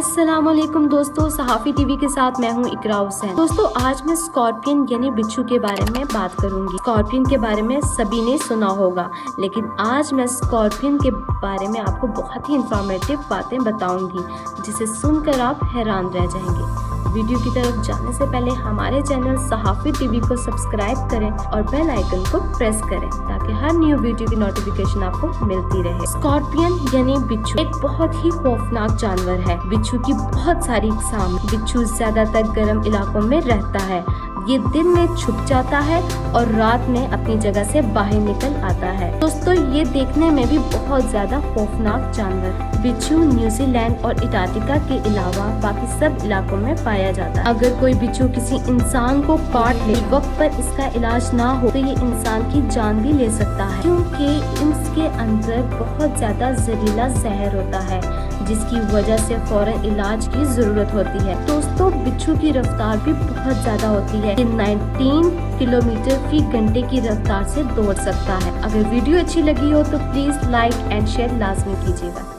अस्सलामुअलैकुम दोस्तों, सहाफ़ी टीवी के साथ मैं हूं इकरा हुसैन। दोस्तों, आज मैं स्कॉर्पियन यानी बिच्छू के बारे में बात करूंगी। स्कॉर्पियन के बारे में सभी ने सुना होगा, लेकिन आज मैं स्कॉर्पियन के बारे में आपको बहुत ही इंफॉर्मेटिव बातें बताऊंगी, जिसे सुनकर आप हैरान रह जाएंगे। वीडियो की तरफ जाने से पहले हमारे चैनल सहाफ़ी टीवी को सब्सक्राइब करें और बेल आइकन को प्रेस करें ताकि हर न्यू वीडियो की नोटिफिकेशन आपको मिलती रहे। स्कॉर्पियन यानी बिच्छू एक बहुत ही खौफनाक जानवर है। बिच्छू की बहुत सारी इकसाम। बिच्छू ज्यादातर गर्म इलाकों में रहता है। ये दिन में छुप जाता है और रात में अपनी जगह से बाहर निकल आता है। दोस्तों, ये देखने में भी बहुत ज्यादा खौफनाक जानवर। बिच्छू न्यूजीलैंड और अंटार्कटिका के अलावा बाकी सब इलाकों में पाया जाता है। अगर कोई बिच्छू किसी इंसान को काट ले, वक्त पर इसका इलाज ना हो तो ये इंसान की जान भी ले सकता है, क्योंकि इसके अंदर बहुत ज्यादा जहरीला जहर होता है, जिसकी वजह से फौरन इलाज की जरूरत होती है। दोस्तों, बिच्छू की रफ्तार भी बहुत ज्यादा होती है। ये 19 किलोमीटर फी घंटे की रफ्तार से दौड़ सकता है। अगर वीडियो अच्छी लगी हो तो प्लीज लाइक एंड शेयर लाजमी कीजिएगा।